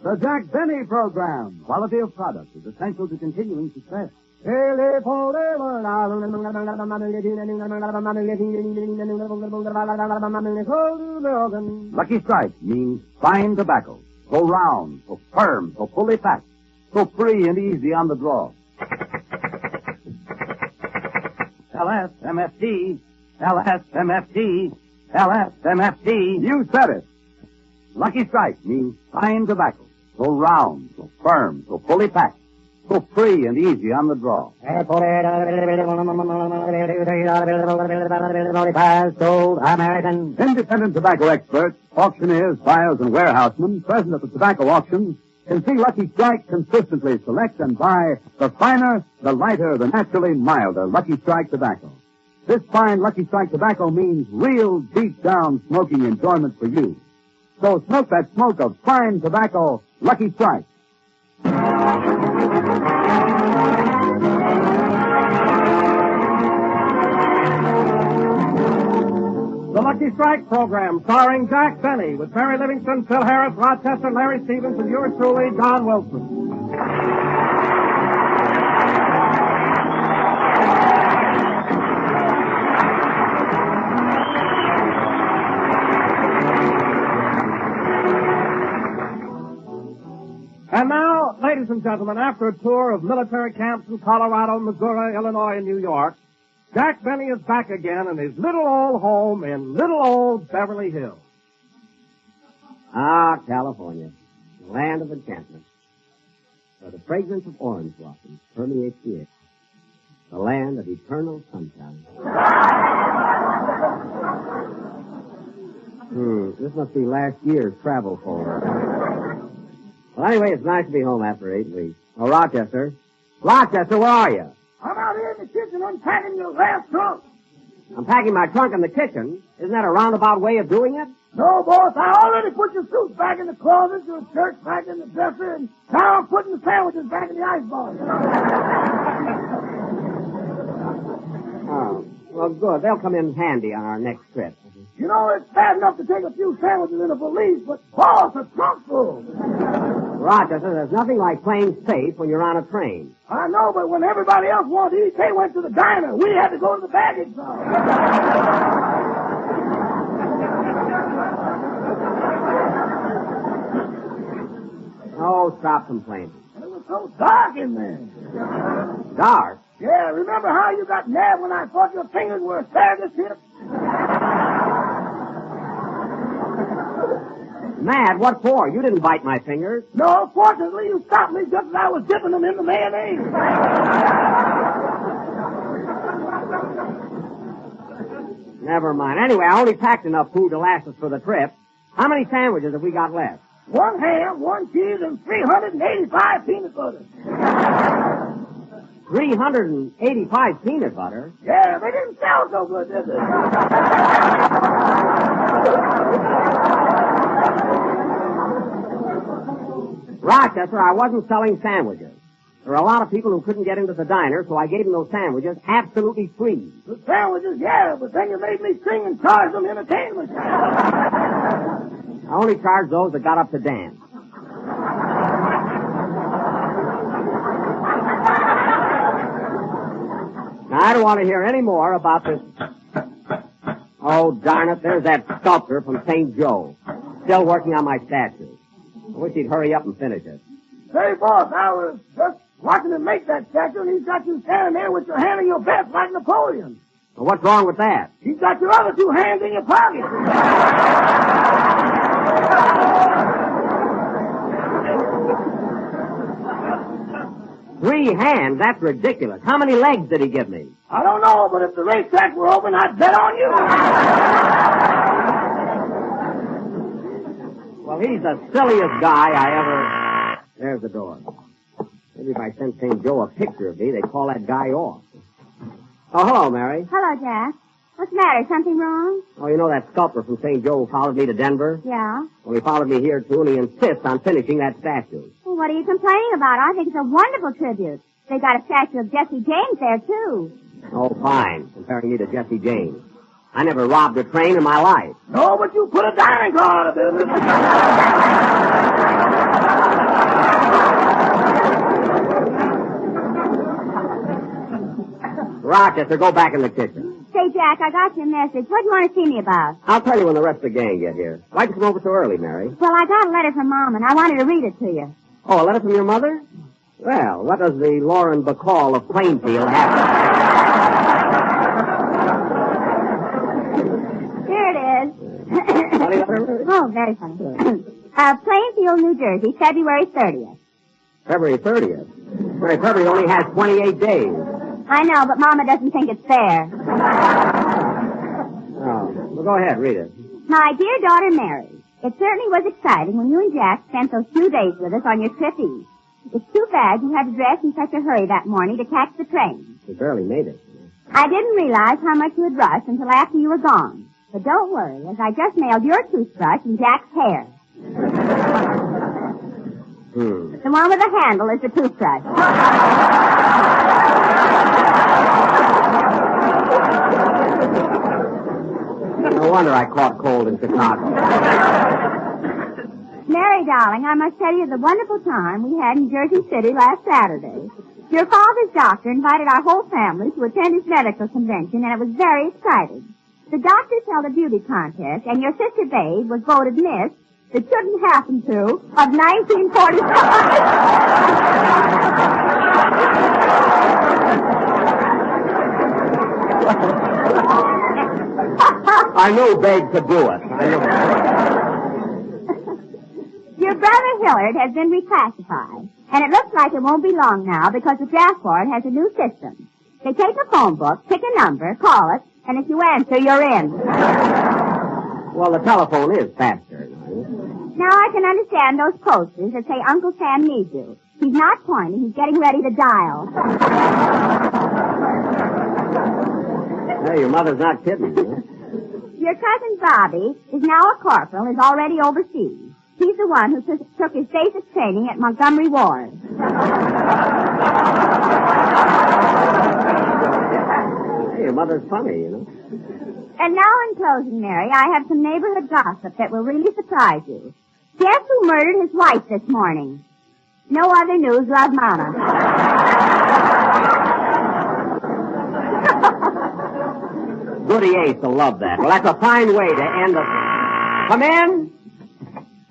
The Jack Benny Program. Quality of product is essential to continuing success. Lucky Strike means fine tobacco. So round, so firm, so fully packed, so free and easy on the draw. LSMFT, LSMFT, LSMFT. You said it. Lucky Strike means fine tobacco. So round, so firm, so fully packed, so free and easy on the draw. American. Independent tobacco experts, auctioneers, buyers, and warehousemen present at the tobacco auctions can see Lucky Strike consistently select and buy the finer, the lighter, the naturally milder Lucky Strike tobacco. This fine Lucky Strike tobacco means real deep-down smoking enjoyment for you. So smoke that smoke of fine tobacco, Lucky Strike. The Lucky Strike Program, starring Jack Benny, with Mary Livingston, Phil Harris, Rochester, Larry Stevens, and yours truly, Don Wilson. And now, ladies and gentlemen, after a tour of military camps in Colorado, Missouri, Illinois, and New York, Jack Benny is back again in his little old home in little old Beverly Hills. Ah, California, the land of enchantment, where the fragrance of orange blossoms permeates the air, the land of eternal sunshine. This must be last year's travel folder. Well, anyway, it's nice to be home after 8 weeks. Oh, Rochester. Rochester, where are you? I'm out here in the kitchen unpacking your last trunk. I'm packing my trunk in the kitchen. Isn't that a roundabout way of doing it? No, boss, I already put your suits back in the closet, your shirts back in the dresser, and now I'm putting the sandwiches back in the icebox. Oh, well, good. They'll come in handy on our next trip. You know, it's bad enough to take a few sandwiches in a valise, but, boss, a trunk full. Rochester, there's nothing like playing safe when you're on a train. I know, but when everybody else wanted to eat, they went to the diner. We had to go to the baggage car. Oh, stop complaining. It was so dark in there. Dark? Yeah, remember how you got mad when I thought your fingers were asparagus tips? Mad? What for? You didn't bite my fingers. No, fortunately, you stopped me just as I was dipping them in the mayonnaise. Never mind. Anyway, I only packed enough food to last us for the trip. How many sandwiches have we got left? 1 ham, 1 cheese, and 385 peanut butter. 385 peanut butter? Yeah, they didn't sell so good, did they? Rochester, I wasn't selling sandwiches. There were a lot of people who couldn't get into the diner, so I gave them those sandwiches absolutely free. The sandwiches, yeah, but then you made me sing and charge them entertainment. I only charged those that got up to dance. Now, I don't want to hear any more about this. Oh, darn it, there's that sculptor from St. Joe. Still working on my statue. I wish he'd hurry up and finish it. Say, boss, I was just watching him make that statue, and he's got you standing there with your hand in your vest like Napoleon. Well, what's wrong with that? He's got your other 2 hands in your pocket. 3 hands? That's ridiculous. How many legs did he give me? I don't know, but if the racetrack were open, I'd bet on you. Well, he's the silliest guy I ever... There's the door. Maybe if I sent St. Joe a picture of me, they'd call that guy off. Oh, hello, Mary. Hello, Jack. What's the matter? Something wrong? Oh, you know that sculptor from St. Joe who followed me to Denver? Yeah. Well, he followed me here, too, and he insists on finishing that statue. Well, what are you complaining about? I think it's a wonderful tribute. They got a statue of Jesse James there, too. Oh, fine. Comparing me to Jesse James. I never robbed a train in my life. No, but you put a dining car out of business. Rochester, go back in the kitchen. Say, Jack, I got your message. What do you want to see me about? I'll tell you when the rest of the gang get here. Why'd you come over so early, Mary? Well, I got a letter from Mom, and I wanted to read it to you. Oh, a letter from your mother? Well, what does the Lauren Bacall of Plainfield have? Here it is. Funny letter? Oh, very funny. Plainfield, New Jersey, February 30th. February 30th. Mary, February only has 28 days. I know, but Mama doesn't think it's fair. Oh, well, go ahead, read it. My dear daughter Mary, it certainly was exciting when you and Jack spent those 2 days with us on your trip east. It's too bad you had to dress in such a hurry that morning to catch the train. We barely made it. I didn't realize how much you had rushed until after you were gone. But don't worry, as I just mailed your toothbrush and Jack's hair. The one with the handle is the toothbrush. No wonder I caught cold in Chicago. Mary, darling, I must tell you the wonderful time we had in Jersey City last Saturday. Your father's doctor invited our whole family to attend his medical convention, and it was very exciting. The doctors held a beauty contest, and your sister Babe was voted Miss It Shouldn't Happen To of 1945. I knew Babe could do it. Your brother Hillard has been reclassified, and it looks like it won't be long now because the draft board has a new system. They take a phone book, pick a number, call it, and if you answer, you're in. Well, the telephone is faster. Now I can understand those posters that say Uncle Sam needs you. He's not pointing, he's getting ready to dial. Hey, your mother's not kidding. Huh? Your cousin Bobby is now a corporal, is already overseas. He's the one who took his basic training at Montgomery Ward. Hey, your mother's funny, you know. And now in closing, Mary, I have some neighborhood gossip that will really surprise you. Guess who murdered his wife this morning? No other news, love, Mama. Goody Ace will love that. Well, that's a fine way to end the... Come in.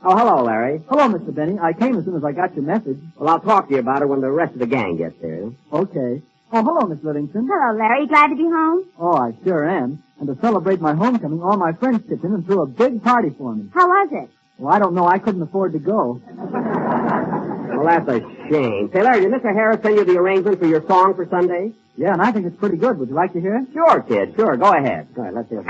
Oh, hello, Larry. Hello, Mr. Benny. I came as soon as I got your message. Well, I'll talk to you about it when the rest of the gang gets here. Okay. Oh, hello, Miss Livingston. Hello, Larry. You glad to be home? Oh, I sure am. And to celebrate my homecoming, all my friends chipped in and threw a big party for me. How was it? Well, I don't know. I couldn't afford to go. Well, that's a shame. Say, Larry, did Mr. Harris send you the arrangement for your song for Sunday? Yeah, and I think it's pretty good. Would you like to hear it? Sure, kid. Sure. Go ahead. Go ahead. Let's hear it.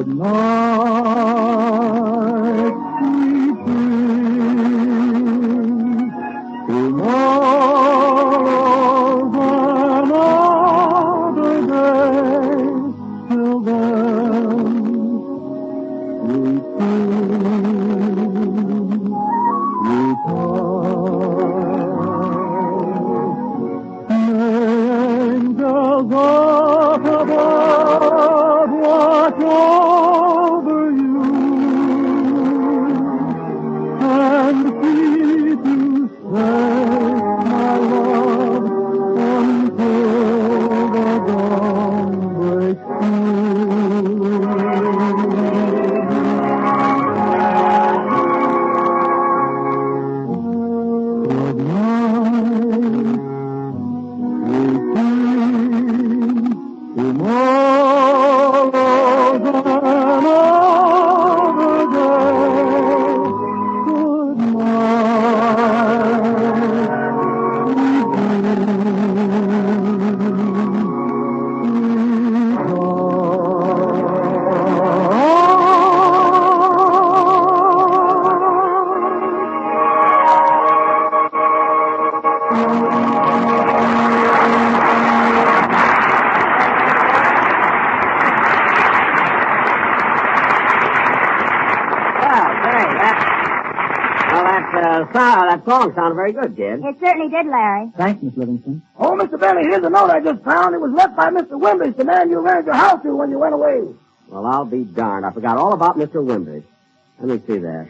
Tomorrow, that song sounded very good, kid. It certainly did, Larry. Thanks, Miss Livingston. Oh, Mr. Benny, here's a note I just found. It was left by Mr. Wimbish, the man you rented your house to when you went away. Well, I'll be darned. I forgot all about Mr. Wimbish. Let me see that.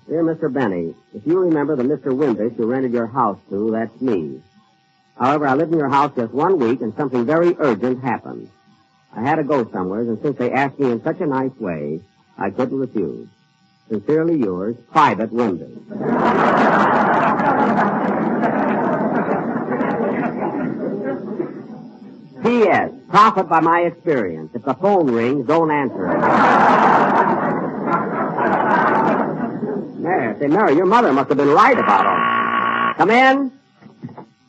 Dear Mr. Benny, if you remember the Mr. Wimbish you rented your house to, that's me. However, I lived in your house just 1 week and something very urgent happened. I had to go somewhere, and since they asked me in such a nice way, I couldn't refuse. Sincerely yours, Private Wimbish. P.S. Profit by my experience. If the phone rings, don't answer it. Mary, your mother must have been right about all. Come in.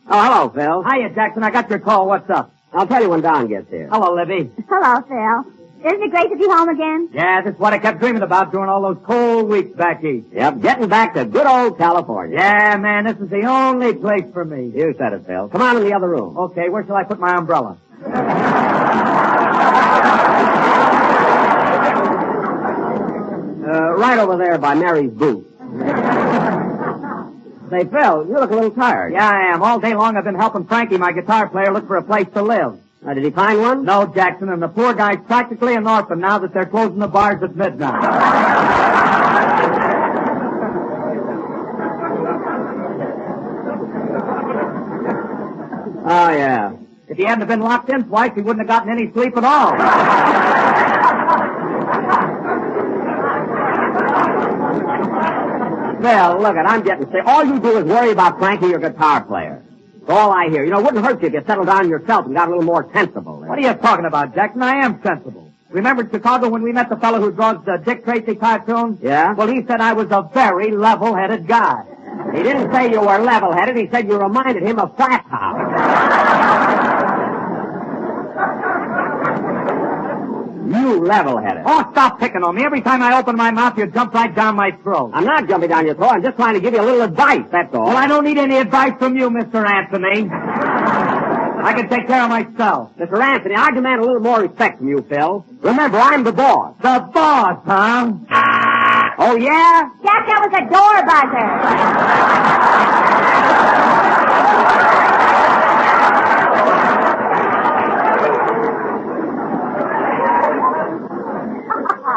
Oh, hello, Phil. Hiya, Jackson. I got your call. What's up? I'll tell you when Don gets here. Hello, Libby. Hello, Phil. Isn't it great to be home again? Yeah, that's what I kept dreaming about during all those cold weeks back east. Yep, getting back to good old California. Yeah, man, this is the only place for me. You said it, Phil. Come on in the other room. Okay, where shall I put my umbrella? Right over there by Mary's booth. Say, Phil, you look a little tired. Yeah, I am. All day long I've been helping Frankie, my guitar player, look for a place to live. Did he find one? No, Jackson, and the poor guy's practically an orphan now that they're closing the bars at midnight. Oh, yeah. If he hadn't been locked in twice, he wouldn't have gotten any sleep at all. Phil, look I'm getting sick. All you do is worry about Frankie, your guitar player. That's all I hear. You know, it wouldn't hurt you if you settled down yourself and got a little more sensible. What are you talking about, Jackson? I am sensible. Remember in Chicago when we met the fellow who draws the Dick Tracy cartoons? Yeah? Well, he said I was a very level-headed guy. He didn't say you were level-headed. He said you reminded him of Flat House. You level-headed. Oh, stop picking on me. Every time I open my mouth, you jump right down my throat. I'm not jumping down your throat. I'm just trying to give you a little advice, that's all. Well, I don't need any advice from you, Mr. Anthony. I can take care of myself. Mr. Anthony, I demand a little more respect from you, Phil. Remember, I'm the boss. The boss, huh? Oh, yeah? Jack, that was a door buzzer.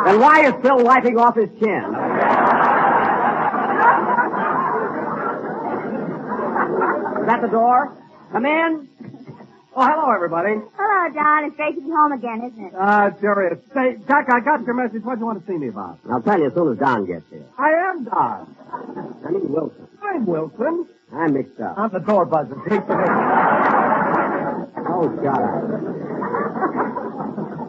Then why is Phil wiping off his chin? Is that the door? Come in. Oh, hello, everybody. Hello, Don. It's great to be home again, isn't it? Sure is. Say, Jack, I got your message. What do you want to see me about? I'll tell you as soon as Don gets here. I am Don. I mean Wilson. I'm Wilson. I'm mixed up. I'm the door buzzer. Oh, shut up.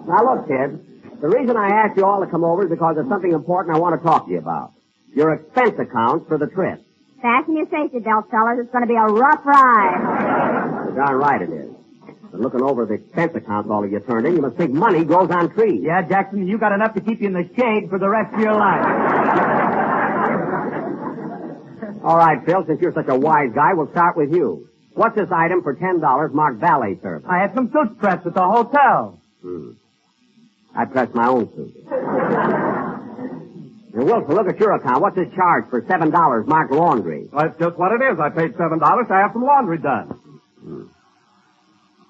Now, look, kid. The reason I asked you all to come over is because there's something important I want to talk to you about. Your expense accounts for the trip. Fasten your safety belt, fellas. It's going to be a rough ride. You're darn right it is. But looking over the expense accounts all of you turned in, you must think money grows on trees. Yeah, Jackson, you got enough to keep you in the shade for the rest of your life. All right, Phil, since you're such a wise guy, we'll start with you. What's this item for $10 marked valet service? I had some suits pressed at the hotel. I pressed my own suit. Now, Wilson, look at your account. What's this charge for $7 marked laundry? Well, that's just what it is. I paid $7 to have some laundry done.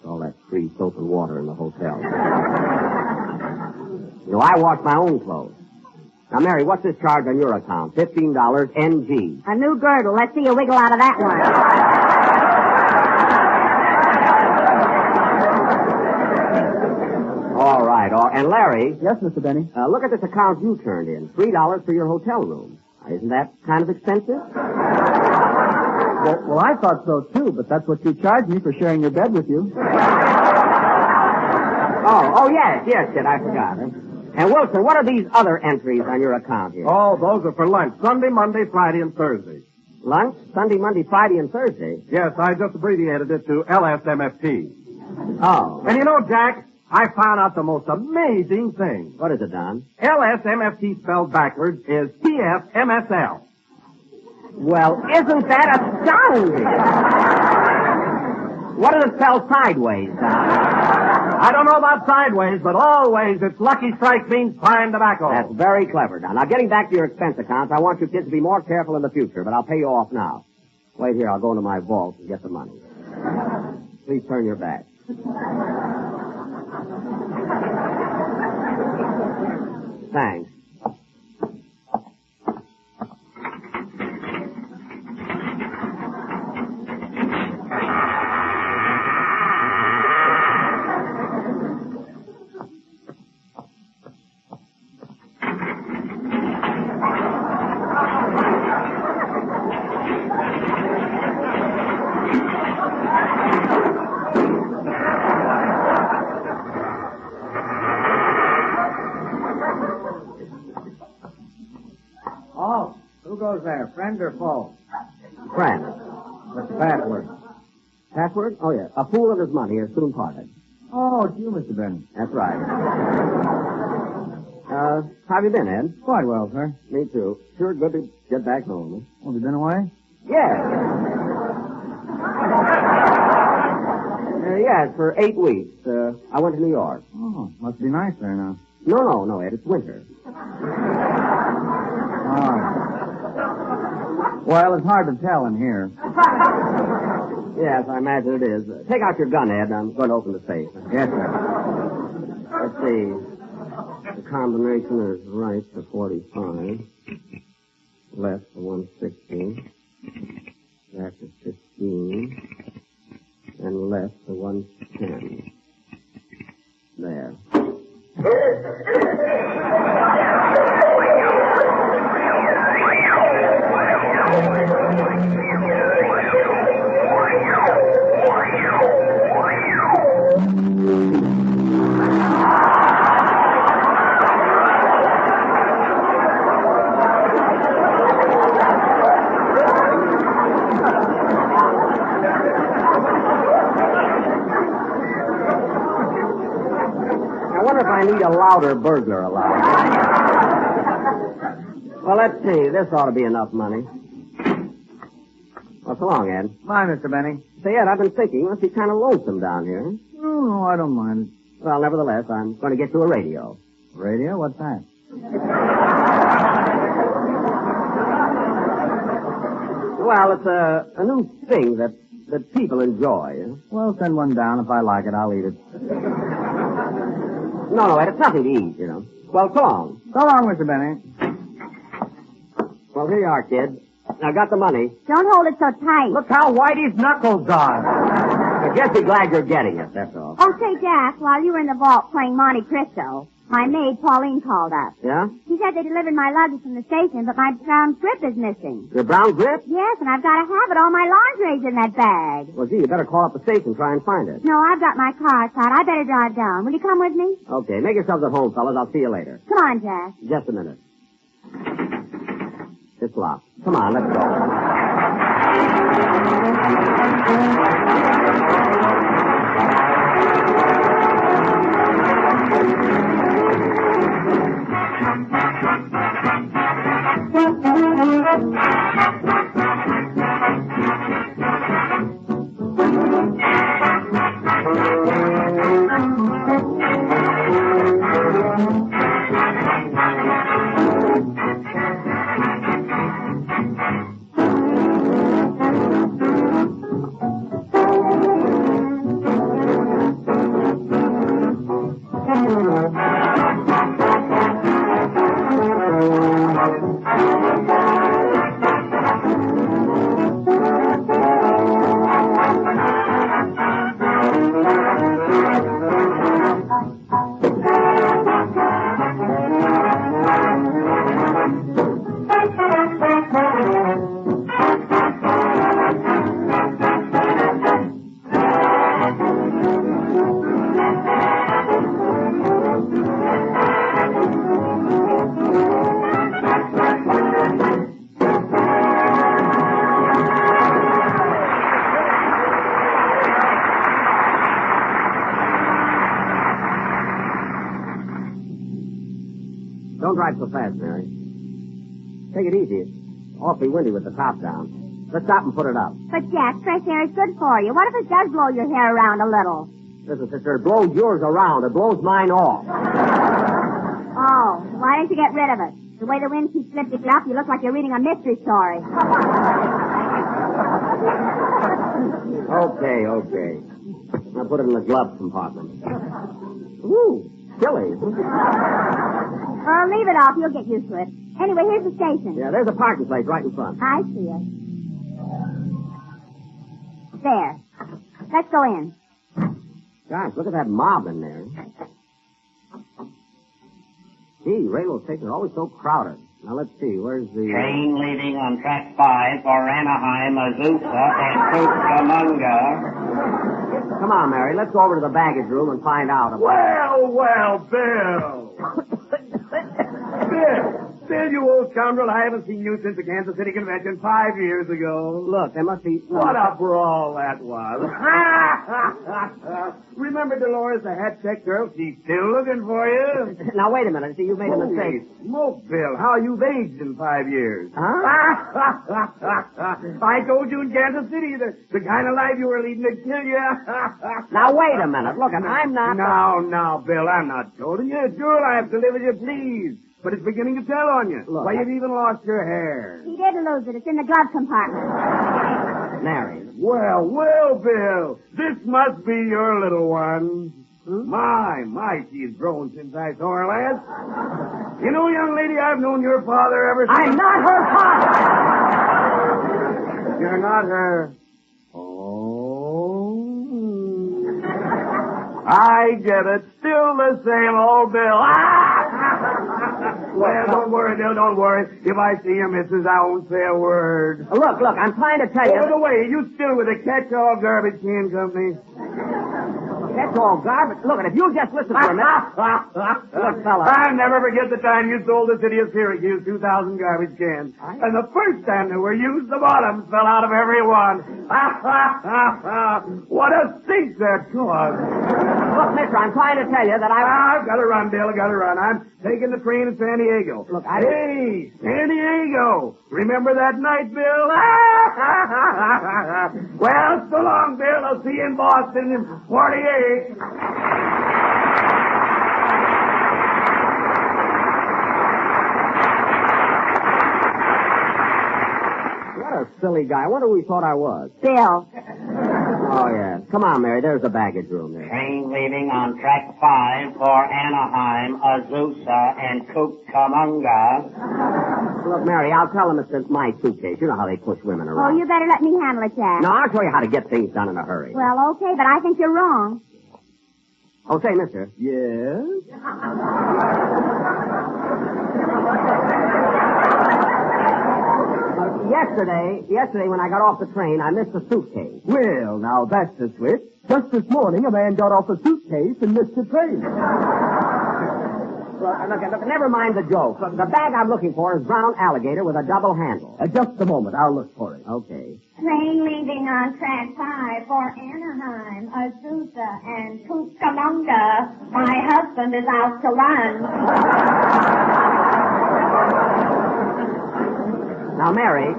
All that free soap and water in the hotel. You know, I wash my own clothes. Now, Mary, what's this charge on your account? $15 NG. A new girdle. Let's see you wiggle out of that one. All right. And Larry, Yes, Mr. Benny. look at this account you turned in. $3 for your hotel room. Isn't that kind of expensive? Well, I thought so, too, but that's what you charged me for sharing your bed with you. Oh, yes, kid, I forgot. And Wilson, what are these other entries on your account here? Oh, those are for lunch. Sunday, Monday, Friday, and Thursday. Lunch, Sunday, Monday, Friday, and Thursday. Yes, I just abbreviated it to LSMFT. Oh. And you know, Jack, I found out the most amazing thing. What is it, Don? LSMFT spelled backwards is TFMSL. Well, isn't that astounding? What does it spell sideways, Don? I don't know about sideways, but always it's Lucky Strike means fine tobacco. That's very clever. Now, getting back to your expense accounts, I want you kids to be more careful in the future, but I'll pay you off now. Wait here, I'll go into my vault and get the money. Please turn your back. Thanks. Oh, who goes there, friend or foe? Friend. What's the password? Password? Oh, yeah. A fool and his money are soon parted. Oh, it's you, Mr. Benny. That's right. How have you been, Ed? Quite well, sir. Me too. Sure good to get back home. Oh, have you been away? Yeah. Yes, for 8 weeks. I went to New York. Oh, must be nice there now. No, Ed. It's winter. Oh. Well, it's hard to tell in here. Yes, I imagine it is. Take out your gun, Ed. I'm going to open the safe. Yes, sir. Let's see. The combination is right for 45. Left for 160. Back to 15. And left to 110. There. I need a louder burglar alarm. Well, let's see. This ought to be enough money. Well, so long, Ed. Bye, Mr. Benny. Say, Ed, I've been thinking it must be kind of lonesome down here. Oh, no, I don't mind it. Well, nevertheless, I'm going to get you a radio. Radio? What's that? Well, it's a new thing that people enjoy. Well, send one down. If I like it, I'll eat it. No, Ed, it's nothing to eat, you know. Well, so long. So long, Mr. Benny. Well, here you are, kid. I got the money. Don't hold it so tight. Look how white his knuckles are. I guess you're glad you're getting it, that's all. Oh, say, Jack, while you were in the vault playing Monte Cristo, my maid, Pauline, called up. Yeah? She said they delivered my luggage from the station, but my brown grip is missing. Your brown grip? Yes, and I've got to have it. All my lingerie's in that bag. Well, gee, you better call up the station and try and find it. No, I've got my car outside. I better drive down. Will you come with me? Okay, make yourselves at home, fellas. I'll see you later. Come on, Jack. Just a minute. It's locked. Come on, let's go. Don't drive so fast, Mary. Take it easy. It's awfully windy with the top down. Let's stop and put it up. But, Jack, fresh air is good for you. What if it does blow your hair around a little? Listen, sister, it blows yours around. It blows mine off. Oh, why don't you get rid of it? The way the wind keeps lifting it up, you look like you're reading a mystery story. Okay. I'll put it in the glove compartment. Ooh, silly. Oh, leave it off. You'll get used to it. Anyway, here's the station. Yeah, there's a parking place right in front. I see it. There. Let's go in. Gosh, look at that mob in there. Gee, railroad stations are always so crowded. Now, let's see. Where's the... Train leaving on track 5 for Anaheim, Azusa, and Cucamonga. Come on, Mary. Let's go over to the baggage room and find out about... Well, Bill. Bill, you old scoundrel. I haven't seen you since the Kansas City Convention 5 years ago. Look, there must be... What a brawl that was. Remember Dolores, the hat check girl? She's still looking for you. Now, wait a minute. See, you made a mistake. Smoke, Bill. How you've aged in 5 years. Huh? I told you in Kansas City that the kind of life you were leading would kill you. Now, wait a minute. Look, I'm not... Now, Bill, I'm not scolding you. Sure, I have to live as you please. But it's beginning to tell on you. Look, why, you've even lost your hair. He didn't lose it. It's in the glove compartment. Mary. Well, Bill. This must be your little one. My, she's grown since I saw her last. You know, young lady, I've known your father ever since... I'm not her father! You're not her... Oh... I get it. Still the same old Bill. Well, don't worry, Bill, don't worry. If I see you, missus, I won't say a word. Look, I'm trying to tell you... By the way, you still with the catch-all garbage can company? That's all garbage. Look, and if you'll just listen for a minute... Look, fella... I'll never forget the time you sold the city of Syracuse 2,000 garbage cans. And the first time they were used, the bottoms fell out of every one. What a stink that caused. Look, mister, I'm trying to tell you that I've got to run, Bill. I've got to run. I'm taking the train to San Diego. Look, Hey, San Diego. Remember that night, Bill? Well, so long, Bill. I'll see you in Boston in 48. What a silly guy. I wonder who he thought I was. Bill. Oh, yeah. Come on, Mary. There's the baggage room there. Train leaving on track 5 for Anaheim, Azusa, and Cucamonga. Look, Mary, I'll tell him it's my suitcase. You know how they push women Oh, around. you better let me handle it, Jack. No, I'll show you how to get things done in a hurry. Well, okay, but I think you're wrong. Oh, say, mister. Yes? Yesterday when I got off the train, I missed a suitcase. Well, now that's a switch. Just this morning, a man got off a suitcase and missed the train. Look, never mind the joke. Look, the bag I'm looking for is brown alligator with a double handle. Just a moment. I'll look for it. Okay. Train leaving on track 5 for Anaheim, Azusa, and Cucamonga. My husband is out to run. Now, Mary.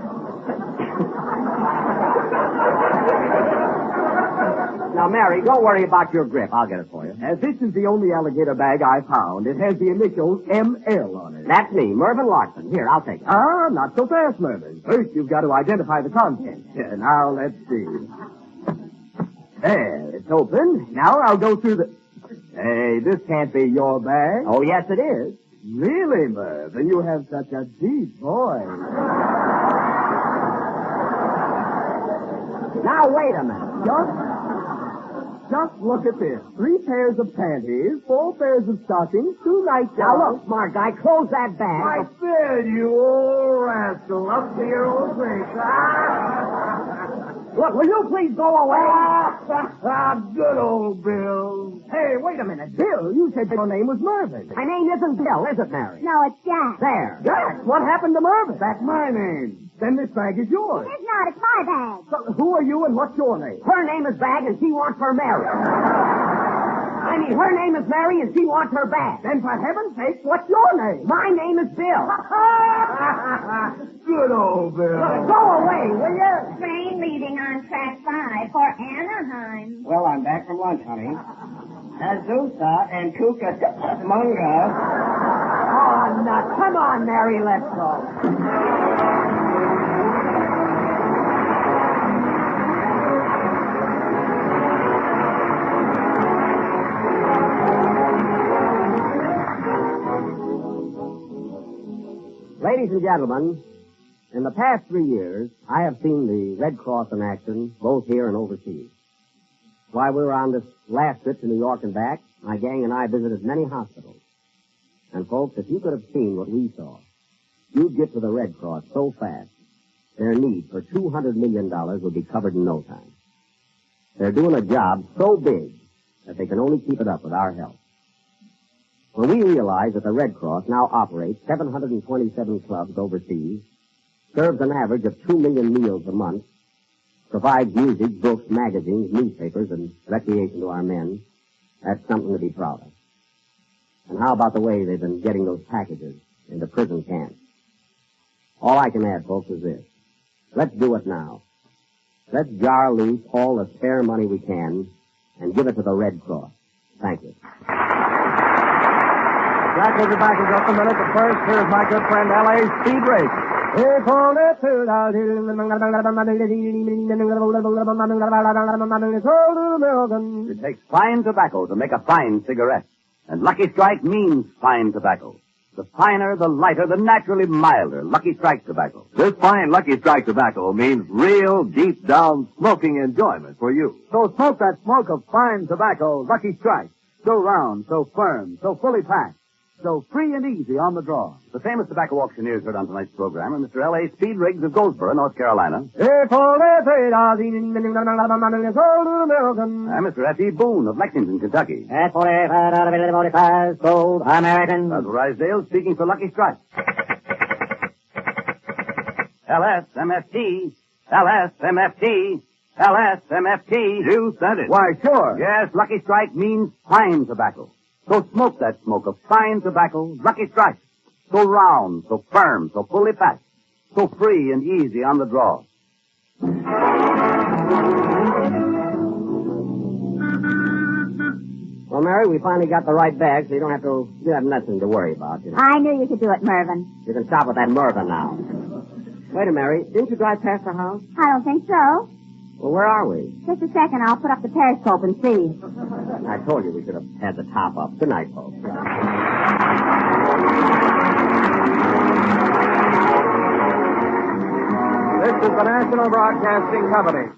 Now, Mary, don't worry about your grip. I'll get it for you. As this is the only alligator bag I found, it has the initials M.L. on it. That's me, Mervyn Larson. Here, I'll take it. Ah, not so fast, Mervyn. First, you've got to identify the contents. Now, let's see. There, it's open. Now I'll go through the... Hey, this can't be your bag. Oh, yes, it is. Really, Mervyn? You have such a deep voice. Now, wait a minute. Just look at this. 3 pairs of panties, 4 pairs of stockings, 2 nightgowns. Now, look, smart guy, close that bag. I said, you old rascal, up to your old place. Look, will you please go away? Good old Bill. Hey, wait a minute. Bill, you said your name was Mervyn. My name isn't Bill, is it, Mary? No, it's Jack. There. Jack, what happened to Mervyn? That's my name. Then this bag is yours. It's not. It's my bag. So, who are you and what's your name? Her name is Bag and she wants her Mary. I mean, her name is Mary and she wants her bag. Then for heaven's sake, what's your name? My name is Bill. Good old Bill. Go away, will you? Train leaving on track 5 for Anaheim. Well, Well, I'm back from lunch, honey. Azusa and Cucamonga. Oh, nuts. Come on, Mary, let's go. Ladies and gentlemen, in the past 3 years, I have seen the Red Cross in action, both here and overseas. While we were on this last trip to New York and back, my gang and I visited many hospitals. And folks, if you could have seen what we saw, you'd get to the Red Cross so fast, their need for $200 million would be covered in no time. They're doing a job so big that they can only keep it up with our help. When we realized that the Red Cross now operates 727 clubs overseas, serves an average of 2 million meals a month, provides music, books, magazines, newspapers, and recreation to our men, that's something to be proud of. And how about the way they've been getting those packages into prison camps? All I can add, folks, is this. Let's do it now. Let's jar loose all the spare money we can and give it to the Red Cross. Thank you. Jack will be back in just a minute, but first, here's my good friend L.A. Speed Race. It takes fine tobacco to make a fine cigarette. And Lucky Strike means fine tobacco. The finer, the lighter, the naturally milder Lucky Strike tobacco. This fine Lucky Strike tobacco means real, deep-down smoking enjoyment for you. So smoke that smoke of fine tobacco, Lucky Strike. So round, so firm, so fully packed. So free and easy on the draw. The famous tobacco auctioneers heard on tonight's program are Mr. L.A. Speed Riggs of Goldsboro, North Carolina. And Mr. F.E. Boone of Lexington, Kentucky. Sold American. Basil Risedale speaking for Lucky Strike. LSMFT, LSMFT, LSMFT. You said it. Why, sure. Yes, Lucky Strike means fine tobacco. So smoke that smoke of fine tobacco, Lucky Strike. So round, so firm, so fully packed. So free and easy on the draw. Well, Mary, we finally got the right bag, so you have nothing to worry about. You know. I knew you could do it, Mervyn. You can stop with that Mervyn now. Wait a minute, Mary. Didn't you drive past the house? I don't think so. Well, where are we? Just a second, I'll put up the periscope and see. I told you we should have had the top up. Good night, folks. This is the National Broadcasting Company.